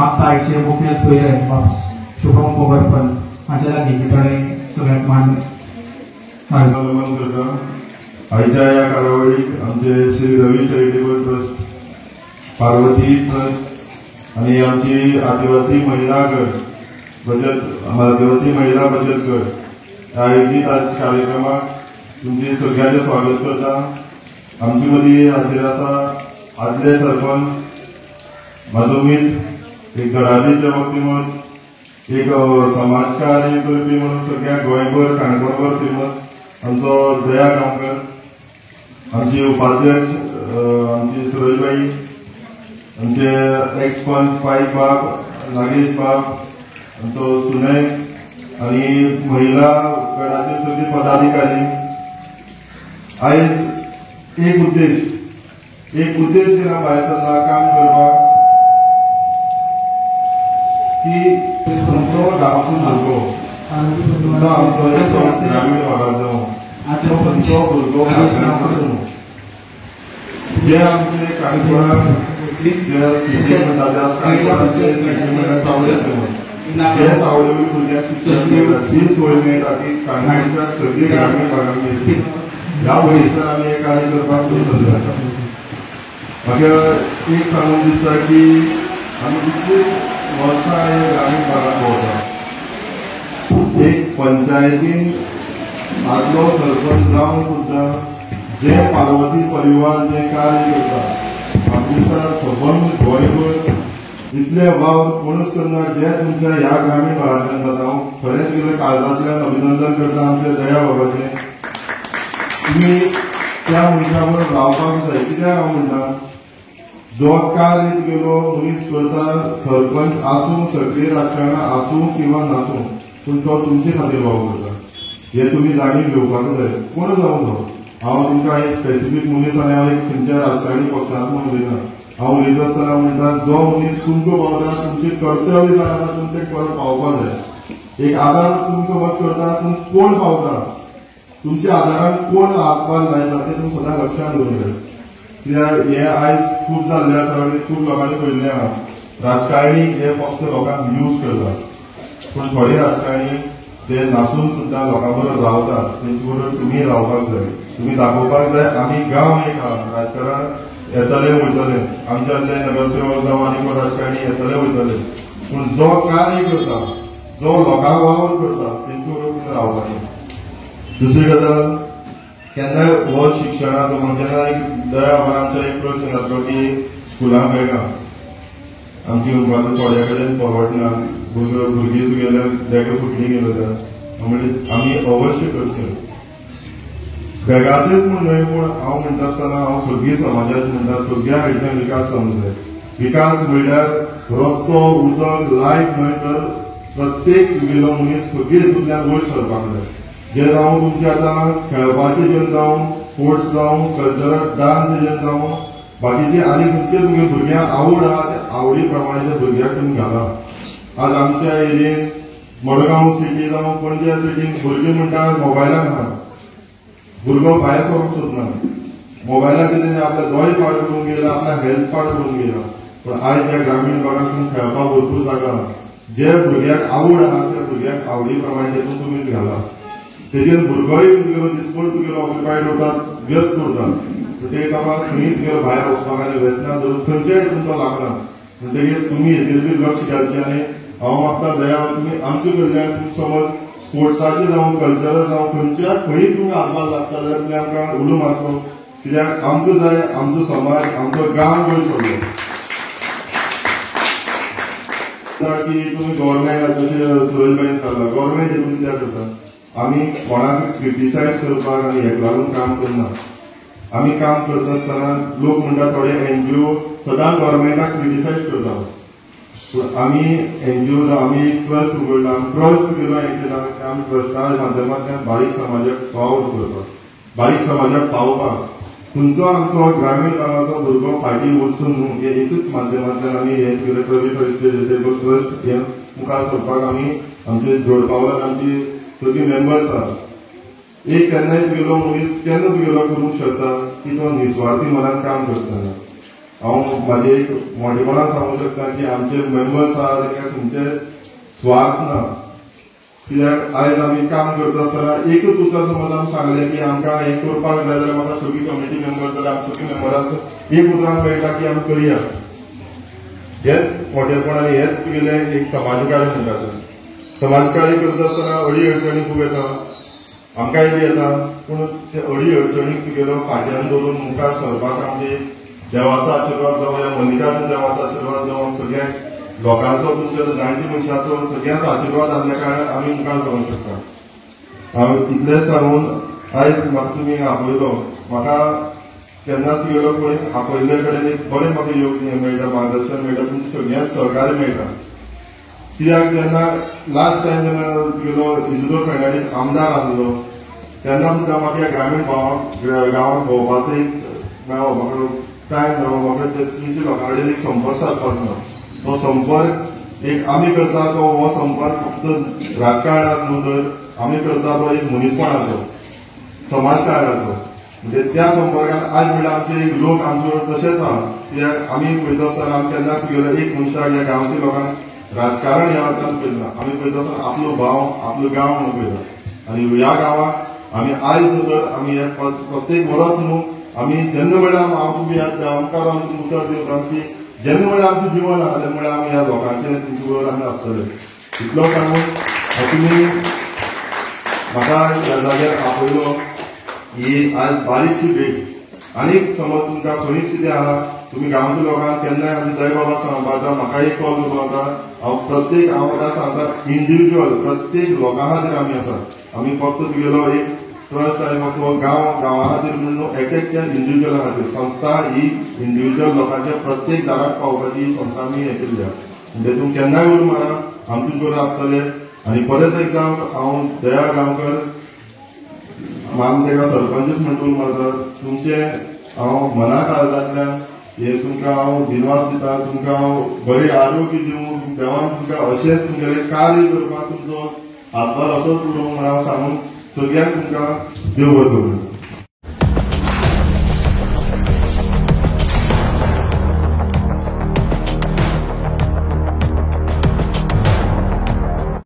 मागता एकशे मुखेल सोयरे शुभम पोगरपल हांच्या लागीं भितरले सगळ्यात मान करता। आयच्या ह्या कार्यावळीक आमचे श्री रवी चॅरिटेबल ट्रस्ट, पार्वती ट्रस्ट आणि आमची आदिवासी महिला गट बचत आदिवासी महिला बचत गट आयोजित आज कार्यक्रमाक तुमचे सगळ्यांचे स्वागत करता। आमचे मदीं हाजीर आसा आदले सरपंच म्हाजो मित्र, एक गडालीचे व्यक्तिमत, एक समाजकार्य करपी म्हणून सगळ्या गोंयभर काणकोणभर फेमस आमचो दया गांवकर, आमची उपाध्यक्ष आमची सुरजबाई, आमचे एक्स पंच पायक बाब, नागेश बाब, आमचो सुनय आणि महिला गटाचे सगळे पदाधिकारी। आयज एक उद्देश केला भायर सरला काम करपाक की तुमचो गांवचो भुरगो तुमचो आमचो ग्रामीण भागात जावं तुमचो भुरगो जे आमचे काणकोणाक शिक्षण म्हणटा काणकोणाचे जे चावडे भुरग्यांक शिक्षण मेळटा ती सोय मेळटा ती काणकोणच्या सगळी ग्रामीण भागात मेळटली। ह्या वयसर आमी हे कार्य करपाक सोदले आसा। म्हाका एक सांगून दिसता की आमी कितलीच वर्सां हे ग्रामीण भागात भोंवता। एक पंचायतीन आदलो सरपंच जावन सुद्दां जे पार्वती परिवार जे कार्य करता म्हाका दिसता सबंद गोंयभर इतले वाव कोणूच करना जे तुमच्या ह्या ग्रामीण भागांतल्यान जाता। हांव खरेंच गेल्या काळजांतल्यान अभिनंदन करता आमचे दया बाबाचें। तुम्ही त्या मनशा बरोबर रावपाक जाय। कित्याक हांव म्हणटा जो कार्य तुगेलो मनीस करता, सरपंच आसूं, सक्रीय राजकारणां आसूं किंवा नासूं, पूण तो तुमचे खातीर वाव करता हे तुमी जाणीव घेवपाक जाय, कोण जावं तो। हांव तुमकां एक स्पेसिफीक मनीस आनी हांव एक खंयच्या राजकारणी पक्षांत उलयना। हांव उलयता आसतना म्हणटा जो मनीस तुमकां पावता तुमचें कर्तव्य जाता तुमचें परत पावपाक जाय। एक आदार तुमचो वच करता पूण कोण पावता, तुमच्या आदारान कोण हातभार लायता तें तुमी सदां लक्षांत दवरूंक जाय। कित्याक हे आयज खूब जाल्लें आसा आनी खूब लोकांनी पळयल्लें आहा राजकारणी हे फक्त लोकांक यूज करता, पूण थोडे राजकारणी ते नासून सुद्दां लोकां बरोबर रावतात। तेंचे बरोबर तुमी रावपाक जाय, तुमी दाखोवपाक जाय आमी गांव एक आहा। राजकारण येतले वयतले, आमच्यातले नगरसेवक जावं आनी कोण राजकारणी येतले वयतले, पूण जो कार्य करता, जो लोकांक वावर करता तेंचे बरोबर तुमी रावपाचें। दुसरी गजाल केन्नाय हो शिक्षणाचो जेन्ना एक दया आमचो एक प्रश्न आसलो की स्कुलांक मेळना, आमची थोड्या कडेन परवडना, भुरगीं तुगेले देगे फुटली गेलो त्या म्हणजे आमी अवश्य करचें। बेगाचेच म्हण न्हय पूण हांव म्हणटा आसतना हांव सगळी समाजाची म्हणटा सगळ्या हातूंतल्यान विकास जावंक जाय। विकास म्हणल्यार रस्तो, उदक, लायट न्हय तर प्रत्येक तुगेलो मनीस सगळी हातूंतल्यान वयर सरपाक जाय। जे जावं तुमचे आतां खेळपाचे जे जावं, स्पोर्ट्स जावं, कल्चरल डान्स जे जावं, बाकीचे आनी खंयचे तुमगे भुरग्यांक आवड आहा त्या आवडी प्रमाणे त्या भुरग्याक तुमी घाला। आज आमच्या एरियेन मडगांव सिटी जावं पणजे सिटीन भुरगीं म्हणटा मोबायलान आहा, भुरगो भायर सरूंक सोदना, मोबायलाक कितें आपले दोळे पाड करून गेला, आपल्या हेल्थ पाड करून गेला। पण आयज ह्या ग्रामीण भागांत तुमी खेळपाक भरपूर जागा, जे भुरग्याक आवड आहा त्या भुरग्याक आवडी प्रमाणे तेतून तुमी घाला। तेजेर भुरगोय तुगेलो दिसभर तुगेलो ऑक्युपायड उरता, व्यस्त उरता, म्हणटकीर ताका खंयच तुगेलो भायर वचपाक आनी व्यसनां धरून खंयचेय तुमचो लागना। म्हणटकीर तुमी हेजेर बी लक्ष घालचें आनी हांव मागता दया तुमी आमच्या कडल्यान समज स्पोर्ट्साचे जावं कल्चरल जावं खंयच्या खंय तुमी हातभार लागता जाल्यार तुमी आमकां उलो मारचो। कित्याक आमकां जाय आमचो समाज आमचो गांव वयर सरलो की तुमी गव्हर्मेंट जशें सुरजबाईन सांगला गव्हर्मेंट हेतून कित्याक करता आमी कोणाक क्रिटिसायज करपाक आनी हेका लागून काम करना। आमी काम करता आसतना लोक म्हणटा थोडे एनजीओ सदां गव्हर्मेंटाक क्रिटिसायज करता, पूण आमी एनजीओ आमी एक ट्रस्ट उगडला, ट्रस्ट केलो हें केला की आमी ट्रस्टा माध्यमांतल्यान बारीक समाजाक पावल करता, बारीक समाजाक पावोवपाक खंयचो आमचो ग्रामीण भागाचो भुरगो फाटीं वचून न्हू हे एकूच माध्यमांतल्यान आमी हे केलें चॅरिटेबल ट्रस्ट हे मुखार सरपाक आमी आमचे जोडपावलान आमची सगळी मेंबर्स आहात। एक केन्नाय तुगेलो मनीस केन्ना तुगेलो करूंक शकता की तो निस्वार्थी मनान काम करतना हांव म्हाजे एक मोठेपणान सांगूंक शकता की आमचे मेंबर्स आहा ताका तुमचे स्वार्थ ना. कित्याक आयज आमी काम करता आसतना एकच उतर समज आमी सांगलें की आमकां हें करपाक जाय जाल्यार म्हाका सगळीं कमिटी मेंबर जाल्यार आमी सगळीं मेंबरांक एक उतरान मेळटा की आमी करया. हेच मोठेपण आनी हेच तुगेलें एक समाजकार्य म्हणटा. समाजकार्य करता आसतना अडी अडचणी खूब येता, आमकांय बी येता, पूण ते अडी अडचणीक तुगेलो फाटल्यान दवरून मुखार सरपाक आमचे देवाचो आशिर्वाद जावं या मल्लिकार्जून देवाचो आशिर्वाद जावं सगळ्यांक लोकांचो तुमच्या जाणटी मनशाचो सगळ्यांचो आशिर्वाद आसल्या कारणान आमी मुखार सरूंक शकता. हांव इतलेंच सांगून आयज म्हाका तुमी आपयलो, म्हाका केन्ना तुगेलो कोणी आपयल्ले कडेन एक बरें म्हाका योग मेळटा, मार्गदर्शन मेळटा, तुमचे सगळ्यांक सहकार्य मेळटा. कित्याक जेन्ना लास्ट टायम जेन्ना तुगेलो इंदुधर फेर्नांडीस आमदार आसलो तेन्ना सुद्दां म्हाका ह्या ग्रामीण गांवांत भोंवपाचो एक मेळ्ळो, म्हाका टायम मेळ्ळो, म्हाका तुमच्या लोकां कडेन एक संपर्क सादपाचो. तो संपर्क एक आमी करता तो हो संपर्क फक्त राजकारणात न्हू, तर आमी करता तो एक मनीसपणाचो, समाजकारणाचो. म्हणजे त्या संपर्कान आज म्हणल्यार आमचे एक लोक आमचे तशेंच आहा. कित्याक आमी पळयता आसतना आमी केन्ना तुगेलो एक मनशाक ह्या गांवच्या लोकांक राजकारण ह्या अर्थान पळयना. आमी पळयता आसतना आपलो भाव आपलो गांव म्हणून पळयता. आनी ह्या गांवाक आमी आयज न्हू तर आमी प्रत्येक वर्स न्हू आमी जेन्ना म्हणल्यार हांव तुमी आमकां उतर दिवता की जेन्ना म्हणल्यार आमचें जिवन आहा तेन्ना म्हणल्यार आमी ह्या लोकांचे तुमचे बरोबर आमी आसतले. इतलो सांगून तुमी म्हाका ह्या जाग्यार आपयलो ही आज बारीकशी भेट. आनीक समज तुमकां खंयच कितें आहा तुमी गांवच्या लोकांक केन्नाय आमी जय बाबा सांगपाचा म्हाका एक कॉल करूं येता. हांव म्हाका सांगता इंडिव्हिज्युअल प्रत्येक लोकां खातीर आमी आसात. आमी फक्त तुगेलो एक ट्रस्ट आनी मातसो गांवा खातीर म्हणून एकट्या इंडिव्हिज्युअला खातीर संस्था ही इंडिव्हिज्युअल लोकांच्या प्रत्येक दाराक पावपाची ही संस्था आमी हें केल्ली आहा. म्हणजे तुमी केन्नाय उलो मारा आमचे बरोबर आसतले. आनी परत एकदां हांव दया गांवकर आमी ताका सरपंचच म्हणून मारता तुमचे हांव मना काळजांतल्यान हे तुमकां हांव दिनवास दिता. तुमकां हांव बरें आरोग्य दिवं, देवान तुमकां अशेंच तुमगेलें कार्य करपाक तुमचो हातभार असोच उडोवंक म्हण हांव सांगून सगळ्यांक तुमकां देव बरें करूं.